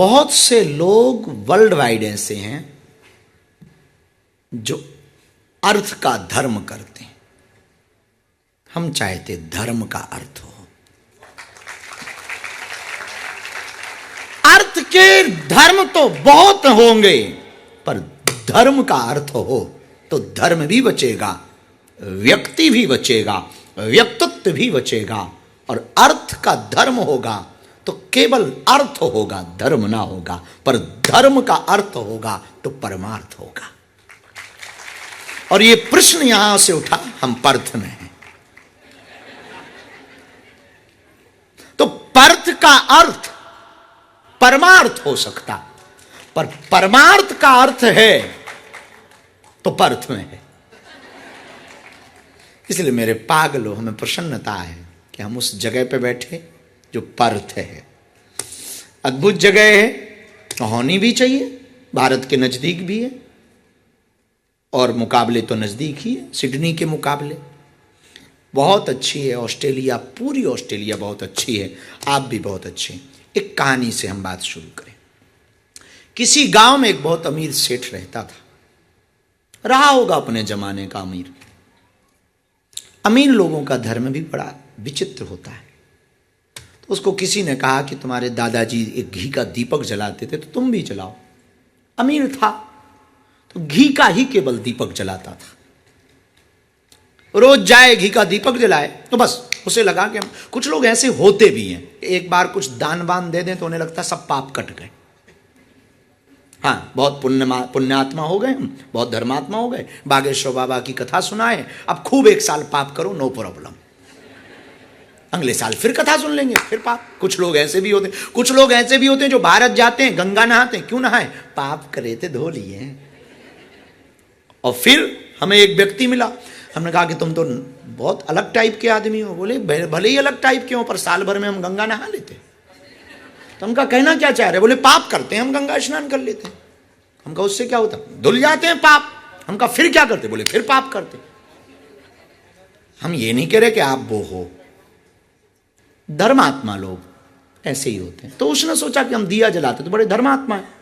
बहुत से लोग वर्ल्ड वाइड ऐसे हैं जो अर्थ का धर्म करते हैं। हम चाहते धर्म का अर्थ हो। अर्थ के धर्म तो बहुत होंगे, पर धर्म का अर्थ हो तो धर्म भी बचेगा, व्यक्ति भी बचेगा, व्यक्तित्व भी बचेगा। और अर्थ का धर्म होगा तो केवल अर्थ होगा, धर्म ना होगा। पर धर्म का अर्थ होगा तो परमार्थ होगा। और ये प्रश्न यहां से उठा, हम पर्थ में हैं, तो पर्थ का अर्थ परमार्थ हो सकता, पर परमार्थ का अर्थ है तो पर्थ में है। इसलिए मेरे पागलों, हमें प्रसन्नता है कि हम उस जगह पे बैठे जो पर्थ है। अद्भुत जगह है, होनी भी चाहिए, भारत के नजदीक भी है और मुकाबले तो नजदीक ही है, सिडनी के मुकाबले बहुत अच्छी है। ऑस्ट्रेलिया, पूरी ऑस्ट्रेलिया बहुत अच्छी है, आप भी बहुत अच्छे हैं। एक कहानी से हम बात शुरू करें। किसी गांव में एक बहुत अमीर सेठ रहता था, रहा होगा अपने जमाने का अमीर। अमीर लोगों का धर्म भी बड़ा विचित्र होता है। तो उसको किसी ने कहा कि तुम्हारे दादाजी एक घी का दीपक जलाते थे, तो तुम भी जलाओ। अमीर था तो घी का ही केवल दीपक जलाता था, रोज जाए घी का दीपक जलाए, तो बस उसे लगा कि कुछ लोग ऐसे होते भी हैं, एक बार कुछ दान वान दे दें तो उन्हें लगता सब पाप कट गए। हाँ, बहुत पुण्यात्मा हो गए, बहुत धर्मात्मा हो गए, बागेश्वर बाबा की कथा सुनाए, अब खूब एक साल पाप करो, नो प्रॉब्लम, अगले साल फिर कथा सुन लेंगे, फिर पाप। कुछ लोग ऐसे भी होते हैं, कुछ लोग ऐसे भी होते हैं जो भारत जाते हैं, गंगा नहाते हैं, क्यों नहाए? पाप करे थे, धो लिए। और फिर हमें एक व्यक्ति मिला, हमने कहा कि तुम तो बहुत अलग टाइप के आदमी हो। बोले भले ही अलग टाइप के हो, पर साल भर में हम गंगा नहा लेते। तो हमका कहना क्या चाह रहे? बोले पाप करते हैं, हम गंगा स्नान कर लेते हैं। हमका उससे क्या होता? धुल जाते हैं पाप। हमका फिर क्या करते? बोले फिर पाप करते। हम ये नहीं कह रहे कि आप वो हो, धर्मात्मा लोग ऐसे ही होते हैं। तो उसने सोचा कि हम दिया जलाते तो बड़े धर्मात्मा है।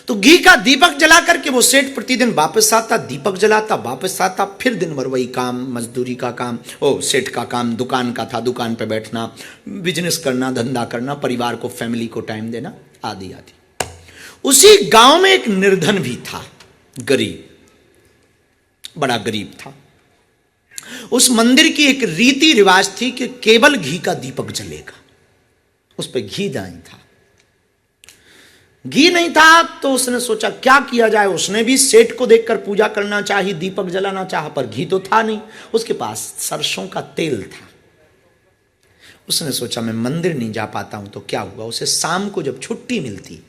तो घी का दीपक जला करके वो सेठ प्रतिदिन वापस आता, दीपक जलाता, वापस आता, फिर दिन भर वही काम, मजदूरी का काम। ओ सेठ का काम दुकान का था, दुकान पे बैठना, बिजनेस करना, धंधा करना, परिवार को, फैमिली को टाइम देना, आदि आदि। उसी गांव में एक निर्धन भी था, गरीब, बड़ा गरीब था। उस मंदिर की एक रीति रिवाज थी कि केवल घी का दीपक जलेगा, उस पर घी नहीं था। घी नहीं था तो उसने सोचा क्या किया जाए। उसने भी सेठ को देखकर पूजा करना चाहिए, दीपक जलाना चाहा, पर घी तो था नहीं। उसके पास सरसों का तेल था। उसने सोचा मैं मंदिर नहीं जा पाता हूं तो क्या हुआ। उसे शाम को जब छुट्टी मिलती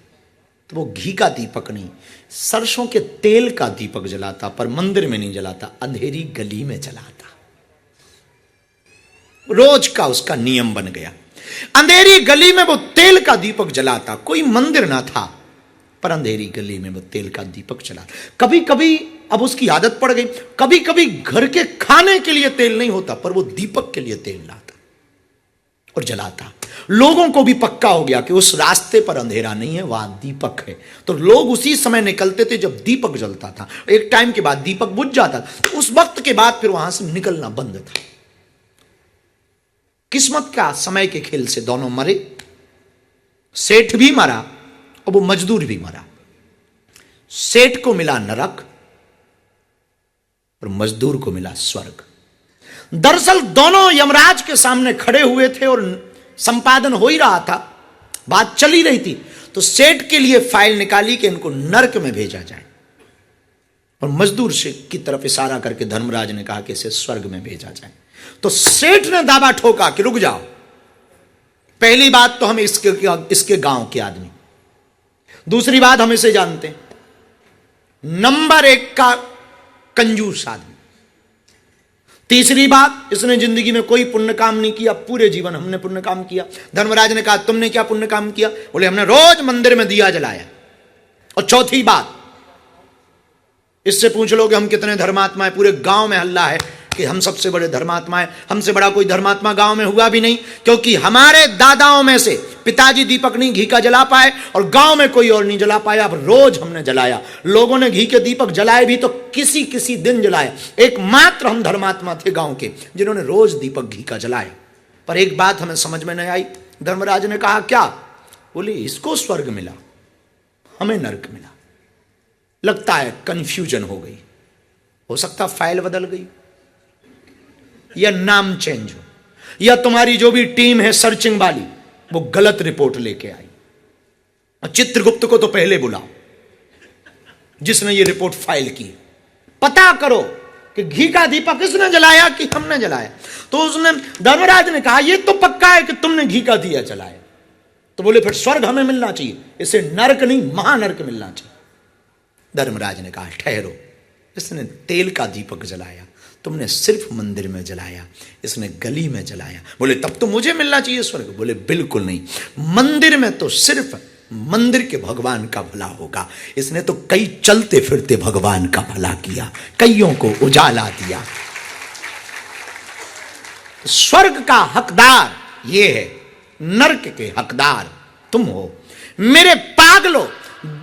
तो वो घी का दीपक नहीं, सरसों के तेल का दीपक जलाता, पर मंदिर में नहीं जलाता, अंधेरी गली में जलाता। रोज का उसका नियम बन गया। अंधेरी गली में वो तेल का दीपक जलाता। कोई मंदिर ना था, पर अंधेरी गली में वो तेल का दीपक जलाता। कभी कभी अब उसकी आदत पड़ गई, कभी कभी घर के खाने के लिए तेल नहीं होता, पर वो दीपक के लिए तेल लाता और जलाता। लोगों को भी पक्का हो गया कि उस रास्ते पर अंधेरा नहीं है, वहां दीपक है। तो लोग उसी समय निकलते थे जब दीपक जलता था। एक टाइम के बाद दीपक बुझ जाता, तो उस वक्त के बाद फिर वहां से निकलना बंद था। किस्मत का, समय के खेल से दोनों मरे। सेठ भी मरा और वो मजदूर भी मरा। सेठ को मिला नरक और मजदूर को मिला स्वर्ग। दरअसल दोनों यमराज के सामने खड़े हुए थे और संपादन हो ही रहा था, बात चली रही थी। तो सेठ के लिए फाइल निकाली कि इनको नरक में भेजा जाए, और मजदूर से की तरफ इशारा करके धर्मराज ने कहा कि इसे स्वर्ग में भेजा जाए। तो सेठ ने दावा ठोका कि रुक जाओ, पहली बात तो हम इसके गांव के आदमी, दूसरी बात हम इसे जानते हैं, नंबर 1 का कंजूस आदमी, तीसरी बात इसने जिंदगी में कोई पुण्य काम नहीं किया, पूरे जीवन हमने पुण्य काम किया। धर्मराज ने कहा तुमने क्या पुण्य काम किया? बोले हमने रोज मंदिर में दिया जलाया। और चौथी बात, इससे पूछ लो कि हम कितने धर्मात्मा है, पूरे गांव में हल्ला है, कि हम सबसे बड़े धर्मात्मा हैं, हमसे बड़ा कोई धर्मात्मा गांव में हुआ भी नहीं, क्योंकि हमारे दादाओं में से पिताजी दीपक नहीं घी का जला पाए और गांव में कोई और नहीं जला पाया। अब रोज हमने जलाया, लोगों ने घी के दीपक जलाए भी तो किसी किसी दिन जलाए। एकमात्र हम धर्मात्मा थे गांव के जिन्होंने रोज दीपक घी का जलाए। पर एक बात हमें समझ में नहीं आई। धर्मराज ने कहा क्या? बोले इसको स्वर्ग मिला, हमें नरक मिला। लगता है कंफ्यूजन हो गई, हो सकता फाइल बदल गई या नाम चेंज हो, या तुम्हारी जो भी टीम है सर्चिंग वाली वो गलत रिपोर्ट लेके आई। चित्रगुप्त को तो पहले बुलाओ जिसने ये रिपोर्ट फाइल की, पता करो कि घी का दीपक किसने जलाया कि हमने जलाया। तो उसने, धर्मराज ने कहा ये तो पक्का है कि तुमने घी का दिया जलाया। तो बोले फिर स्वर्ग हमें मिलना चाहिए, इसे नरक नहीं महानरक मिलना चाहिए। धर्मराज ने कहा ठहरो, इसने तेल का दीपक जलाया, तुमने सिर्फ मंदिर में जलाया, इसने गली में जलाया। बोले तब तो मुझे मिलना चाहिए स्वर्ग। बोले बिल्कुल नहीं, मंदिर में तो सिर्फ मंदिर के भगवान का भला होगा, इसने तो कई चलते फिरते भगवान का भला किया, कईयों को उजाला दिया। स्वर्ग का हकदार ये है, नरक के हकदार तुम हो। मेरे पागलो,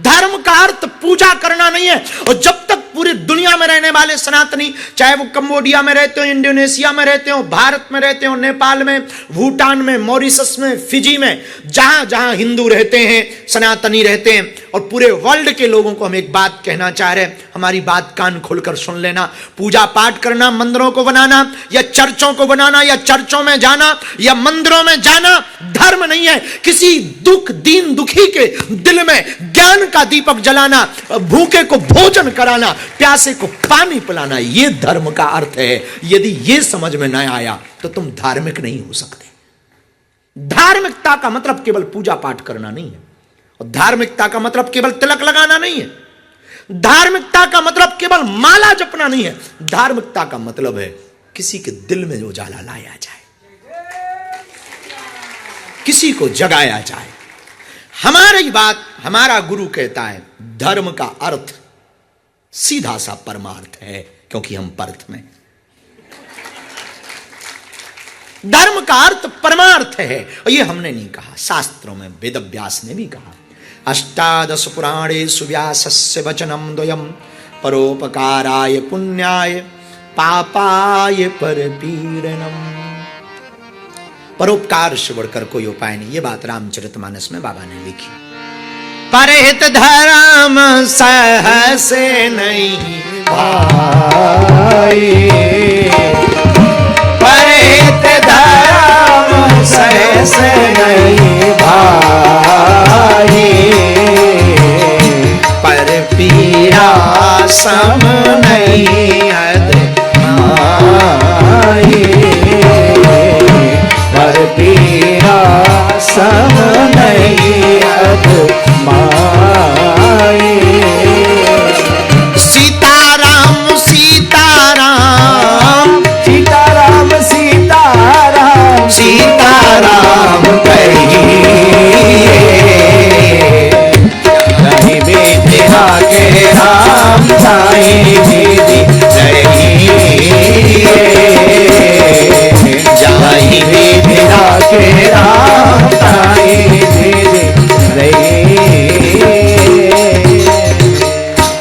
धर्म का अर्थ पूजा करना नहीं है। और जब तक पूरी दुनिया में रहने वाले सनातनी, चाहे वो कंबोडिया में रहते हो, इंडोनेशिया में रहते हो, भारत में रहते हो, नेपाल में, भूटान में, मॉरिशस में, फिजी में, जहां जहां हिंदू रहते हैं, सनातनी रहते हैं, और पूरे वर्ल्ड के लोगों को हम एक बात कहना चाह रहे हैं, हमारी बात कान खोलकर सुन लेना। पूजा पाठ करना, मंदिरों को बनाना या चर्चों को बनाना या चर्चों में जाना या मंदिरों में जाना धर्म नहीं है। किसी दुख दीन दुखी के दिल में ज्ञान का दीपक जलाना, भूखे को भोजन कराना, प्यासे को पानी पिलाना, यह धर्म का अर्थ है। यदि यह समझ में न आया तो तुम धार्मिक नहीं हो सकते। धार्मिकता का मतलब केवल पूजा पाठ करना नहीं है, और धार्मिकता का मतलब केवल तिलक लगाना नहीं है, धार्मिकता का मतलब केवल माला जपना नहीं है। धार्मिकता का मतलब है किसी के दिल में उजाला लाया जाए, किसी को जगाया जाए। हमारी बात, हमारा गुरु कहता है धर्म का अर्थ सीधा सा परमार्थ है, क्योंकि हम परथ में। धर्म का अर्थ परमार्थ है, और ये हमने नहीं कहा, शास्त्रों में वेद व्यास ने भी कहा। अष्टादश पुराणेषु व्यासस्य वचनम द्वयम् परोपकाराय पुण्याय पापाय परपीडनम्। परोपकार से बढ़कर कोई उपाय नहीं, ये बात रामचरितमानस में बाबा ने लिखी। परहित धर्म सहसे नहीं भाई, परहित धर्म सहसे नहीं भाई, पर पीरा सम नहीं अदमाई, पर पीरा सम नहीं अदमाई। सीताराम सीताराम सीताराम सीताराम सीताराम कहिए, रही विद्या के राम साईं दीदी जाही विद्या के राम साईं दीदी।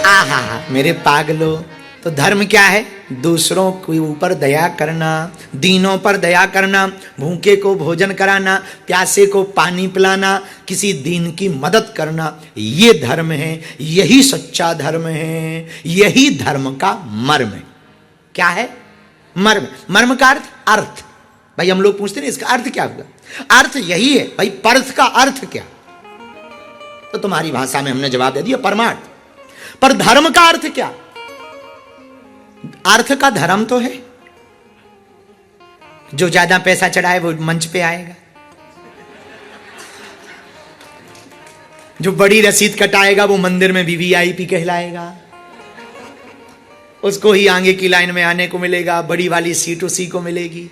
आहा मेरे पागलो, तो धर्म क्या है? दूसरों के ऊपर दया करना, दीनों पर दया करना, भूखे को भोजन कराना, प्यासे को पानी पिलाना, किसी दीन की मदद करना, ये धर्म है। यही सच्चा धर्म है, यही धर्म का मर्म है। क्या है मर्म? मर्म का अर्थ, अर्थ। भाई हम लोग पूछते नहीं इसका अर्थ क्या होगा? अर्थ यही है भाई। परथ का अर्थ क्या? तो तुम्हारी भाषा में हमने जवाब दे दिया परमार्थ। पर धर्म का अर्थ क्या? अर्थ का धर्म तो है, जो ज्यादा पैसा चढ़ाए वो मंच पे आएगा, जो बड़ी रसीद कटाएगा वो मंदिर में वीवीआईपी कहलाएगा, उसको ही आगे की लाइन में आने को मिलेगा, बड़ी वाली सीट उसी को मिलेगी,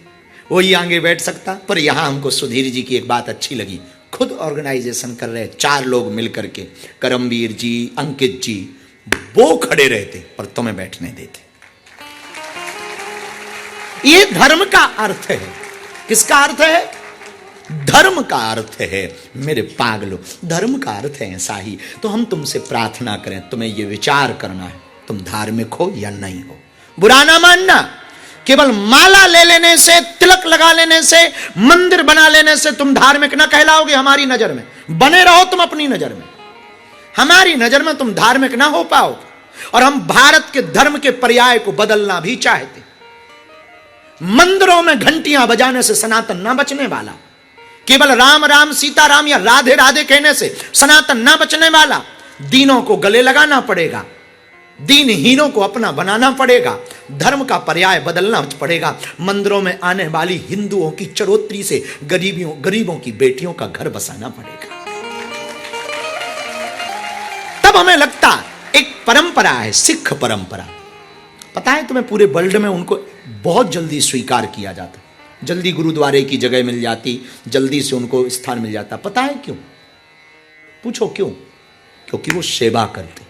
वही आगे बैठ सकता। पर यहां हमको सुधीर जी की एक बात अच्छी लगी, खुद ऑर्गेनाइजेशन कर रहे 4 लोग मिलकर के, करमवीर जी, अंकित जी, वो खड़े रहते पर तुम्हें बैठने देते। ये धर्म का अर्थ है। किसका अर्थ है? धर्म का अर्थ है। मेरे पागलों, धर्म का अर्थ है ऐसा ही। तो हम तुमसे प्रार्थना करें, तुम्हें यह विचार करना है तुम धार्मिक हो या नहीं हो। बुरा ना मानना, केवल माला ले लेने से, तिलक लगा लेने से, मंदिर बना लेने से तुम धार्मिक ना कहलाओगे। हमारी नजर में बने रहो तुम अपनी नजर में, हमारी नजर में तुम धार्मिक ना हो पाओगे। और हम भारत के धर्म के पर्याय को बदलना भी चाहते। मंदिरों में घंटियां बजाने से सनातन ना बचने वाला, केवल राम राम सीता राम या राधे राधे कहने से सनातन ना बचने वाला। दीनों को गले लगाना पड़ेगा, दीनहीनों को अपना बनाना पड़ेगा, धर्म का पर्याय बदलना पड़ेगा। मंदिरों में आने वाली हिंदुओं की चरोत्री से गरीबों की बेटियों का घर बसाना पड़ेगा। तब हमें लगता एक परंपरा है, सिख परंपरा। पता है तुम्हें, पूरे वर्ल्ड में उनको बहुत जल्दी स्वीकार किया जाता, जल्दी गुरुद्वारे की जगह मिल जाती, जल्दी से उनको स्थान मिल जाता। पता है क्यों? पूछो क्यों? क्योंकि वो सेवा करते।